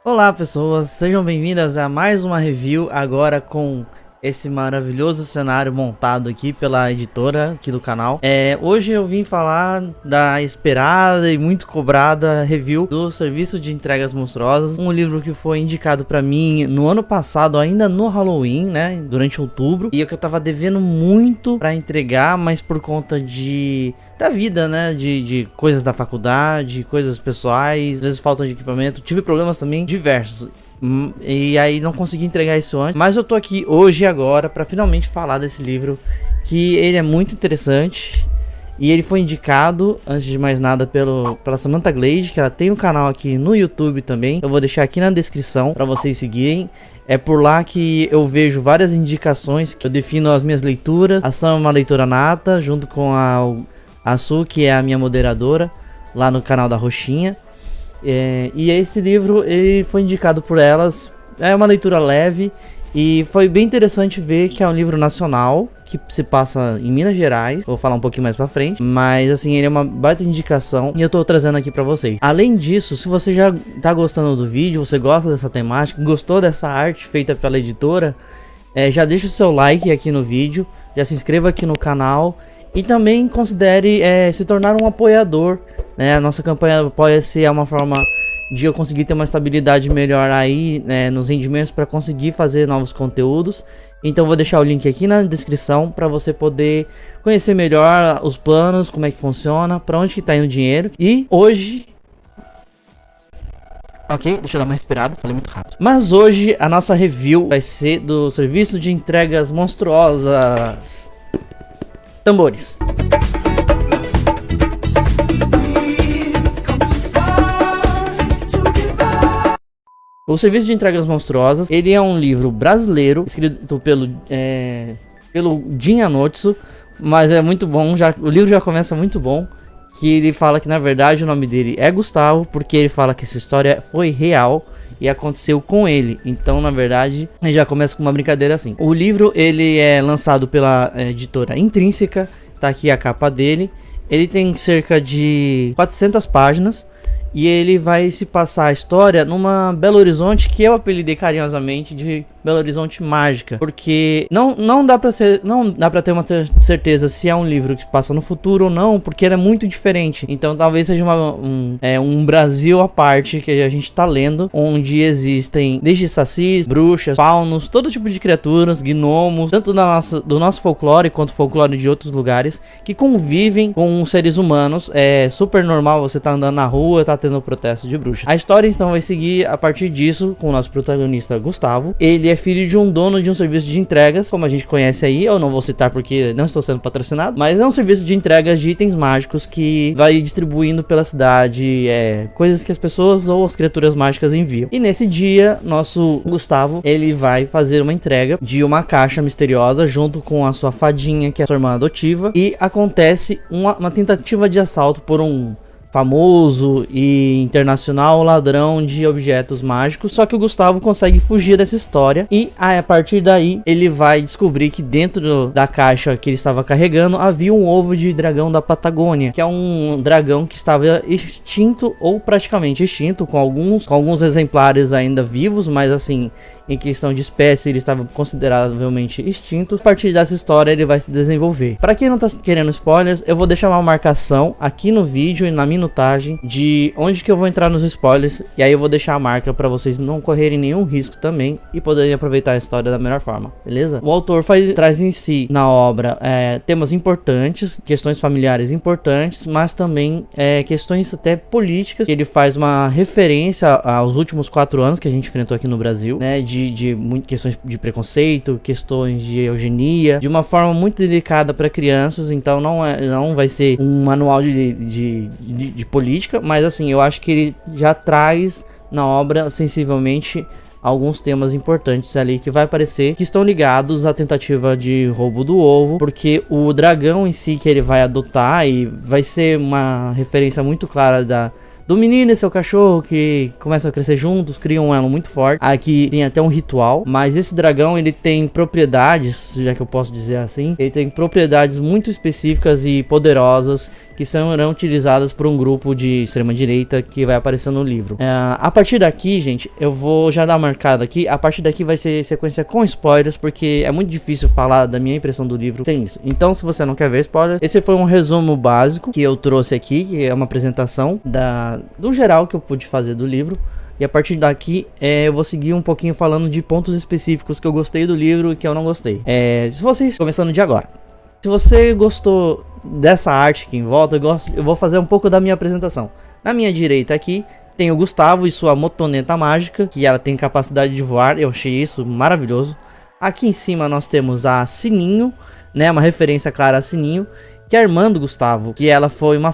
Olá pessoas, sejam bem-vindas a mais uma review, agora com esse maravilhoso cenário montado aqui pela editora aqui do canal. Hoje eu vim falar da esperada e muito cobrada review do Serviço de Entregas Monstruosas, um livro que foi indicado para mim no ano passado, ainda no Halloween, né, durante outubro, e que eu tava devendo muito para entregar, mas por conta da vida, né, de coisas da faculdade, coisas pessoais, às vezes falta de equipamento, tive problemas também diversos. E aí não consegui entregar isso antes, mas eu tô aqui hoje e agora para finalmente falar desse livro, que ele é muito interessante. E ele foi indicado, antes de mais nada, pela Samantha Glade, que ela tem um canal aqui no YouTube também. Eu vou deixar aqui na descrição para vocês seguirem. É por lá que eu vejo várias indicações, que eu defino as minhas leituras. A Sam é uma leitora nata, junto com a Su, que é a minha moderadora, lá no canal da Roxinha. E esse livro ele foi indicado por elas. É uma leitura leve e foi bem interessante ver que é um livro nacional que se passa em Minas Gerais. Vou falar um pouquinho mais pra frente, mas assim, ele é uma baita indicação e eu tô trazendo aqui pra vocês. Além disso, se você já tá gostando do vídeo, você gosta dessa temática, gostou dessa arte feita pela editora, já deixa o seu like aqui no vídeo, já se inscreva aqui no canal e também considere se tornar um apoiador, né? A nossa campanha Apoia-se é uma forma de eu conseguir ter uma estabilidade melhor aí, né, nos rendimentos, para conseguir fazer novos conteúdos. Então vou deixar o link aqui na descrição para você poder conhecer melhor os planos, como é que funciona, para onde que tá indo o dinheiro. E hoje... Ok, deixa eu dar uma respirada, falei muito rápido. Mas hoje a nossa review vai ser do Serviço de Entregas Monstruosas. Tambores. O Serviço de Entregas Monstruosas, ele é um livro brasileiro, escrito pelo Jin Anotsu, mas é muito bom, o livro já começa muito bom, que ele fala que na verdade o nome dele é Gustavo, porque ele fala que essa história foi real e aconteceu com ele. Então na verdade ele já começa com uma brincadeira assim. O livro ele é lançado pela editora Intrínseca, tá aqui a capa dele. Ele tem cerca de 400 páginas. E ele vai se passar a história numa Belo Horizonte que eu apelidei carinhosamente de Belo Horizonte Mágica, porque não dá pra ter uma certeza se é um livro que passa no futuro ou não, porque ele é muito diferente. Então talvez seja um Brasil à parte que a gente tá lendo, onde existem desde sacis, bruxas, faunos, todo tipo de criaturas, gnomos, tanto do nosso folclore quanto folclore de outros lugares, que convivem com seres humanos. É super normal você tá andando na rua, tá tendo protesto de bruxa. A história então vai seguir a partir disso com o nosso protagonista Gustavo. Ele é filho de um dono de um serviço de entregas, como a gente conhece aí. Eu não vou citar porque não estou sendo patrocinado, mas é um serviço de entregas de itens mágicos que vai distribuindo pela cidade coisas que as pessoas ou as criaturas mágicas enviam. E nesse dia, nosso Gustavo, ele vai fazer uma entrega de uma caixa misteriosa junto com a sua fadinha, que é a sua irmã adotiva, e acontece uma tentativa de assalto por um famoso e internacional ladrão de objetos mágicos. Só que o Gustavo consegue fugir dessa história e a partir daí ele vai descobrir que dentro da caixa que ele estava carregando havia um ovo de dragão da Patagônia, que é um dragão que estava extinto ou praticamente extinto, com alguns exemplares ainda vivos, mas assim, em questão de espécie ele estava consideravelmente extinto. A partir dessa história ele vai se desenvolver. Para quem não tá querendo spoilers, eu vou deixar uma marcação aqui no vídeo e na minutagem de onde que eu vou entrar nos spoilers, e aí eu vou deixar a marca para vocês não correrem nenhum risco também e poderem aproveitar a história da melhor forma, beleza? O autor traz em si na obra temas importantes, questões familiares importantes, mas também questões até políticas. Ele faz uma referência aos últimos 4 anos que a gente enfrentou aqui no Brasil, né, de muitas questões de preconceito, questões de eugenia, de uma forma muito delicada para crianças. Então não vai ser um manual de política, mas assim, eu acho que ele já traz na obra sensivelmente alguns temas importantes ali que vai aparecer, que estão ligados à tentativa de roubo do ovo, porque o dragão em si que ele vai adotar, e vai ser uma referência muito clara do menino e seu cachorro que começam a crescer juntos, criam um elo muito forte. Aqui tem até um ritual, mas esse dragão ele tem propriedades, já que eu posso dizer assim, ele tem propriedades muito específicas e poderosas que serão utilizadas por um grupo de extrema direita que vai aparecer no livro. A partir daqui, gente, eu vou já dar uma marcada aqui. A partir daqui vai ser sequência com spoilers, porque é muito difícil falar da minha impressão do livro sem isso. Então, se você não quer ver spoilers, esse foi um resumo básico que eu trouxe aqui, que é uma apresentação do geral que eu pude fazer do livro. E a partir daqui eu vou seguir um pouquinho falando de pontos específicos que eu gostei do livro e que eu não gostei. Se vocês, começando de agora, se você gostou dessa arte aqui em volta, eu vou fazer um pouco da minha apresentação. Na minha direita aqui tem o Gustavo e sua motoneta mágica, que ela tem capacidade de voar. Eu achei isso maravilhoso. Aqui em cima nós temos a Sininho, né, uma referência clara a Sininho, que é a irmã do Gustavo, que ela foi uma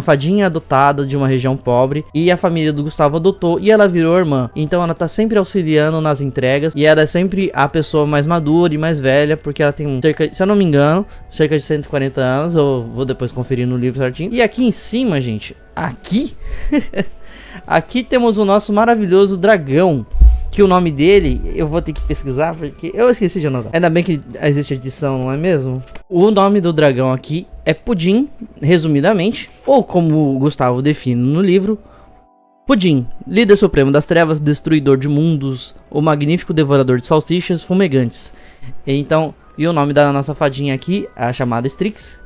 fadinha adotada de uma região pobre, e a família do Gustavo adotou e ela virou irmã. Então ela tá sempre auxiliando nas entregas, e ela é sempre a pessoa mais madura e mais velha, porque ela tem cerca, se eu não me engano, cerca de 140 anos. Eu vou depois conferir no livro certinho. E aqui em cima, gente, aqui aqui temos o nosso maravilhoso dragão, que o nome dele, eu vou ter que pesquisar, porque eu esqueci de anotar. Ainda bem que existe edição, não é mesmo? O nome do dragão aqui é Pudim, resumidamente, ou como o Gustavo define no livro, Pudim, líder supremo das trevas, destruidor de mundos, o magnífico devorador de salsichas fumegantes. Então, e o nome da nossa fadinha aqui, a chamada Strix,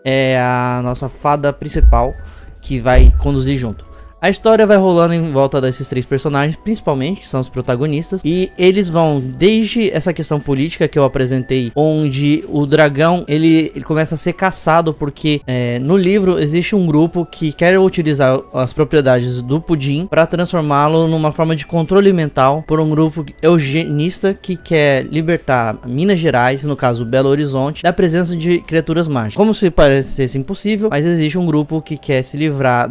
é a nossa fada principal que vai conduzir junto. A história vai rolando em volta desses três personagens, principalmente, que são os protagonistas. E eles vão desde essa questão política que eu apresentei, onde o dragão, ele começa a ser caçado, porque no livro existe um grupo que quer utilizar as propriedades do Pudim para transformá-lo numa forma de controle mental por um grupo eugenista que quer libertar Minas Gerais, no caso Belo Horizonte, da presença de criaturas mágicas. Como se parecesse impossível, mas existe um grupo que quer se livrar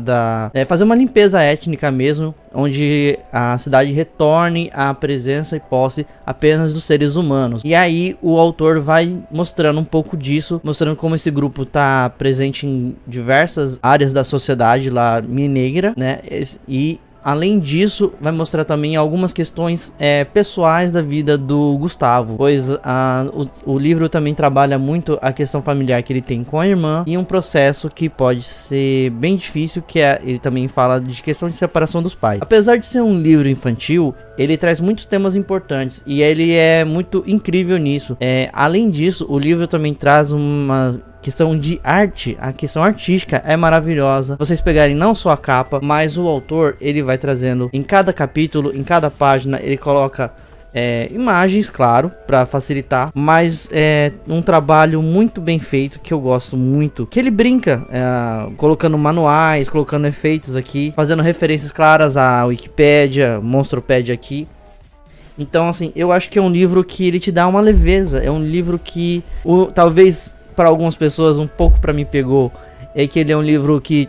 fazer uma limpeza étnica mesmo, onde a cidade retorne à presença e posse apenas dos seres humanos. E aí o autor vai mostrando um pouco disso, mostrando como esse grupo está presente em diversas áreas da sociedade lá mineira, né? E além disso, vai mostrar também algumas questões pessoais da vida do Gustavo, pois o livro também trabalha muito a questão familiar que ele tem com a irmã e um processo que pode ser bem difícil, que ele também fala de questão de separação dos pais. Apesar de ser um livro infantil, ele traz muitos temas importantes e ele é muito incrível nisso. Além disso, o livro também traz uma questão de arte, a questão artística é maravilhosa. Vocês pegarem não só a capa, mas o autor, ele vai trazendo em cada capítulo, em cada página, ele coloca imagens, claro, para facilitar, mas é um trabalho muito bem feito, que eu gosto muito, que ele brinca colocando manuais, colocando efeitos aqui, fazendo referências claras à Wikipédia, Monstropédia aqui. Então, assim, eu acho que é um livro que ele te dá uma leveza, é um livro que talvez para algumas pessoas, um pouco para mim pegou, é que ele é um livro que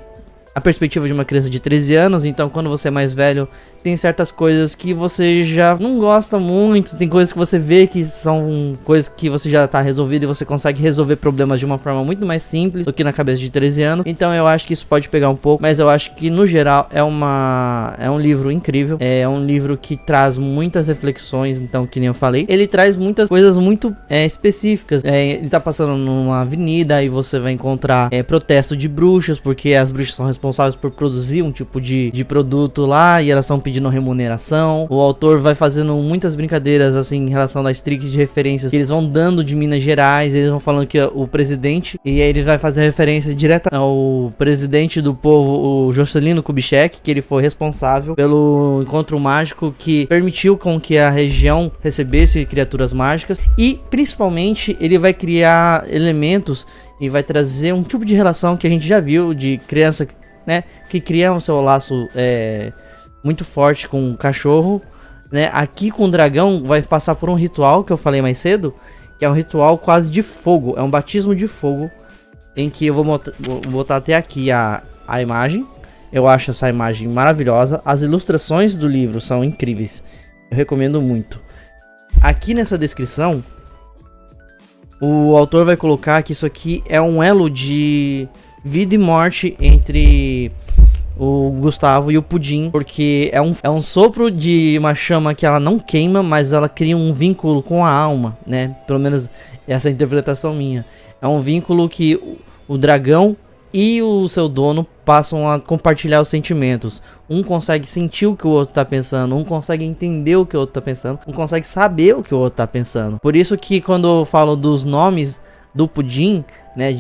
a perspectiva de uma criança de 13 anos, então quando você é mais velho, tem certas coisas que você já não gosta muito, tem coisas que você vê que são coisas que você já tá resolvido e você consegue resolver problemas de uma forma muito mais simples do que na cabeça de 13 anos. Então eu acho que isso pode pegar um pouco, mas eu acho que no geral é um livro incrível, é um livro que traz muitas reflexões, então que nem eu falei, ele traz muitas coisas muito específicas. Ele tá passando numa avenida e você vai encontrar protesto de bruxas, porque as bruxas são responsáveis por produzir um tipo de produto lá e elas estão pedindo remuneração. O autor vai fazendo muitas brincadeiras assim em relação às tricks de referências que eles vão dando de Minas Gerais. Eles vão falando que o presidente, e aí ele vai fazer referência direta ao presidente do povo, o Juscelino Kubitschek, que ele foi responsável pelo encontro mágico que permitiu com que a região recebesse criaturas mágicas, e principalmente ele vai criar elementos e vai trazer um tipo de relação que a gente já viu de criança, né, que cria o seu laço muito forte com o cachorro, né? Aqui com o dragão vai passar por um ritual que eu falei mais cedo, que é um ritual quase de fogo, é um batismo de fogo, em que eu vou botar até aqui a imagem. Eu acho essa imagem maravilhosa, as ilustrações do livro são incríveis, eu recomendo muito. Aqui nessa descrição, o autor vai colocar que isso aqui é um elo de vida e morte entre o Gustavo e o Pudim, porque é um sopro de uma chama que ela não queima, mas ela cria um vínculo com a alma, né? Pelo menos essa é a interpretação minha. É um vínculo que o dragão, e o seu dono passam a compartilhar os sentimentos. Um consegue sentir o que o outro tá pensando, um consegue entender o que o outro tá pensando, um consegue saber o que o outro tá pensando. Por isso que quando eu falo dos nomes do pudim, né,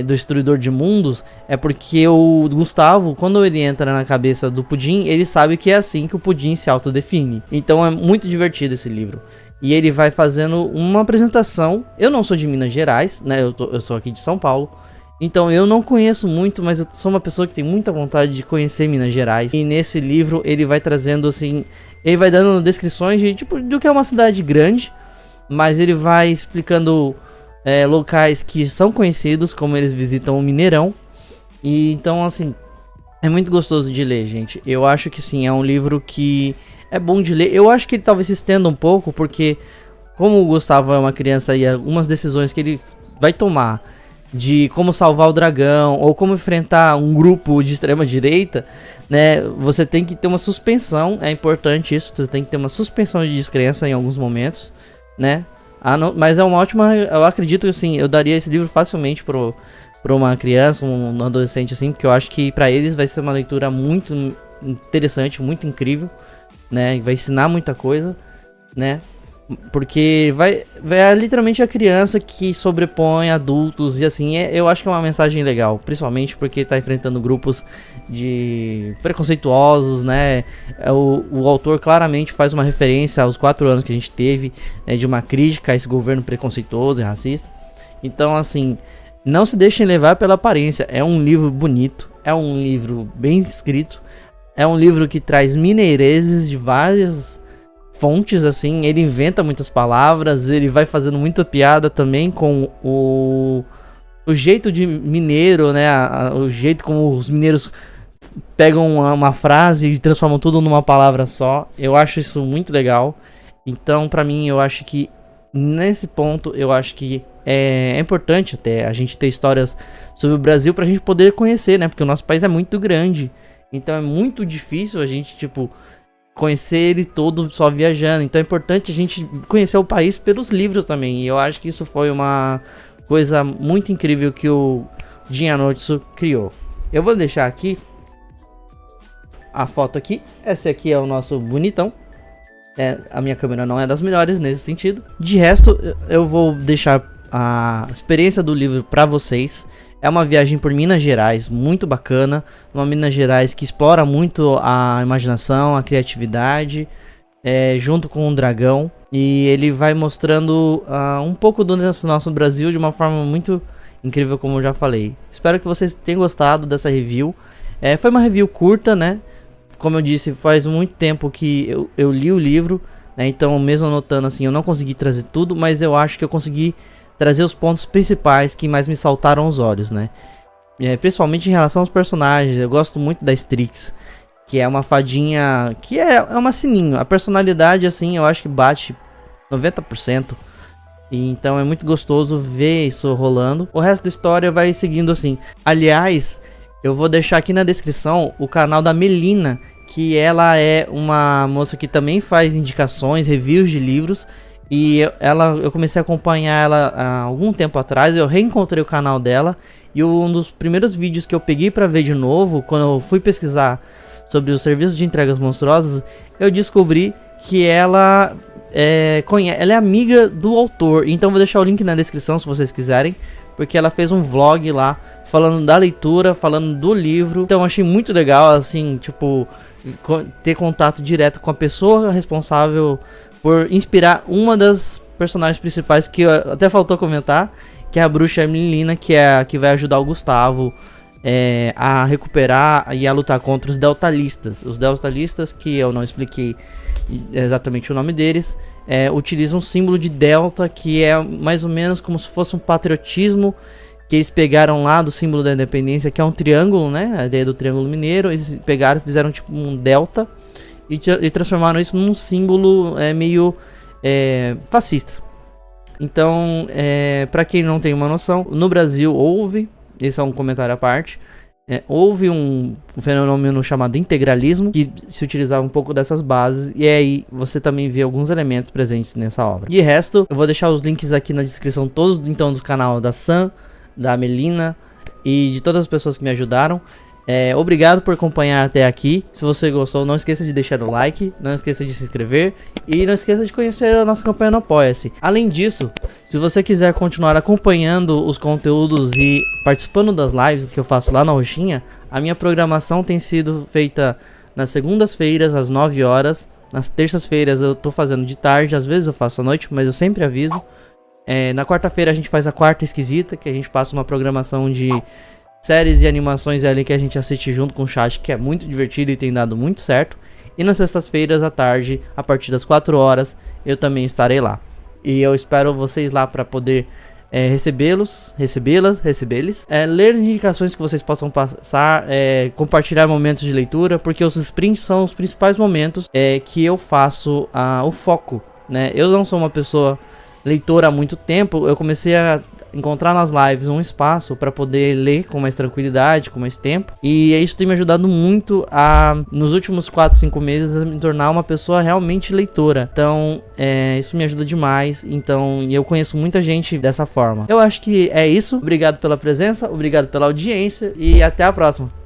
do Destruidor de Mundos, é porque o Gustavo, quando ele entra na cabeça do pudim, ele sabe que é assim que o pudim se autodefine. Então é muito divertido esse livro. E ele vai fazendo uma apresentação. Eu não sou de Minas Gerais, né, eu sou aqui de São Paulo. Então eu não conheço muito, mas eu sou uma pessoa que tem muita vontade de conhecer Minas Gerais. E nesse livro ele vai trazendo assim, ele vai dando descrições de tipo do que é uma cidade grande, mas ele vai explicando locais que são conhecidos, como eles visitam o Mineirão. E então assim, é muito gostoso de ler, gente. Eu acho que sim, é um livro que é bom de ler. Eu acho que ele talvez se estenda um pouco, porque como o Gustavo é uma criança e algumas decisões que ele vai tomar de como salvar o dragão ou como enfrentar um grupo de extrema direita, né, você tem que ter uma suspensão, é importante isso, você tem que ter uma suspensão de descrença em alguns momentos, né? Mas é uma ótima, eu acredito que assim, eu daria esse livro facilmente para uma criança, um adolescente assim, porque eu acho que para eles vai ser uma leitura muito interessante, muito incrível, né? Vai ensinar muita coisa, né? Porque vai literalmente a criança que sobrepõe adultos e assim, eu acho que é uma mensagem legal, principalmente porque tá enfrentando grupos de preconceituosos, né? O autor claramente faz uma referência aos 4 anos que a gente teve, né, de uma crítica a esse governo preconceituoso e racista. Então assim, não se deixem levar pela aparência, é um livro bonito, é um livro bem escrito, é um livro que traz mineireses de várias fontes, assim, ele inventa muitas palavras, ele vai fazendo muita piada também com o jeito de mineiro, né, o jeito como os mineiros pegam uma frase e transformam tudo numa palavra só. Eu acho isso muito legal. Então, pra mim, eu acho que nesse ponto, eu acho que é importante até a gente ter histórias sobre o Brasil pra gente poder conhecer, né, porque o nosso país é muito grande. Então é muito difícil a gente, tipo, conhecer ele todo só viajando. Então é importante a gente conhecer o país pelos livros também. E eu acho que isso foi uma coisa muito incrível que o Jin Anotsu criou. Eu vou deixar aqui a foto aqui. Esse aqui é o nosso bonitão. A minha câmera não é das melhores nesse sentido. De resto, eu vou deixar a experiência do livro para vocês. É uma viagem por Minas Gerais muito bacana, uma Minas Gerais que explora muito a imaginação, a criatividade, junto com o dragão. E ele vai mostrando um pouco do nosso Brasil de uma forma muito incrível, como eu já falei. Espero que vocês tenham gostado dessa review. Foi uma review curta, né? Como eu disse, faz muito tempo que eu li o livro, né? Então mesmo anotando assim, eu não consegui trazer tudo, mas eu acho que eu consegui trazer os pontos principais que mais me saltaram aos olhos, né? Principalmente em relação aos personagens. Eu gosto muito da Strix, que é uma fadinha que é uma sininho. A personalidade, assim, eu acho que bate 90%. E então é muito gostoso ver isso rolando. O resto da história vai seguindo assim. Aliás, eu vou deixar aqui na descrição o canal da Melina, que ela é uma moça que também faz indicações, reviews de livros. E eu comecei a acompanhar ela há algum tempo atrás. Eu reencontrei o canal dela. E um dos primeiros vídeos que eu peguei pra ver de novo, quando eu fui pesquisar sobre o serviço de entregas monstruosas, eu descobri que ela é amiga do autor. Então vou deixar o link na descrição se vocês quiserem, porque ela fez um vlog lá falando da leitura, falando do livro. Então eu achei muito legal, assim, tipo, ter contato direto com a pessoa responsável por inspirar uma das personagens principais, que até faltou comentar, que é a bruxa Melina, que é a que vai ajudar o Gustavo a recuperar e a lutar contra os Deltalistas. Os Deltalistas, que eu não expliquei exatamente o nome deles, utilizam um símbolo de Delta, que é mais ou menos como se fosse um patriotismo que eles pegaram lá do símbolo da independência, que é um triângulo, né? A ideia do triângulo mineiro. Eles pegaram e fizeram tipo um delta e transformaram isso num símbolo meio fascista. Então, para quem não tem uma noção, no Brasil houve, esse é um comentário à parte, houve um fenômeno chamado integralismo, que se utilizava um pouco dessas bases, e aí você também vê alguns elementos presentes nessa obra. De resto, eu vou deixar os links aqui na descrição todos, então, do canal da Sam, da Melina, e de todas as pessoas que me ajudaram. Obrigado por acompanhar até aqui. Se você gostou, não esqueça de deixar o like, não esqueça de se inscrever e não esqueça de conhecer a nossa campanha no Apoia-se. Além disso, se você quiser continuar acompanhando os conteúdos e participando das lives que eu faço lá na Roxinha, a minha programação tem sido feita nas segundas-feiras às 9 horas. Nas terças-feiras eu tô fazendo de tarde, às vezes eu faço à noite, mas eu sempre aviso. Na quarta-feira a gente faz a Quarta Esquisita, que a gente passa uma programação de séries e animações ali que a gente assiste junto com o chat, que é muito divertido e tem dado muito certo. E nas sextas-feiras à tarde, a partir das 4 horas, eu também estarei lá. E eu espero vocês lá para poder recebê-los, ler indicações que vocês possam passar, compartilhar momentos de leitura, porque os sprints são os principais momentos que eu faço o foco, né? Eu não sou uma pessoa leitora há muito tempo, eu comecei a encontrar nas lives um espaço para poder ler com mais tranquilidade, com mais tempo, e isso tem me ajudado muito nos últimos 4, 5 meses a me tornar uma pessoa realmente leitora. Então isso me ajuda demais. Então eu conheço muita gente dessa forma. Eu acho que é isso. Obrigado pela presença, obrigado pela audiência e até a próxima.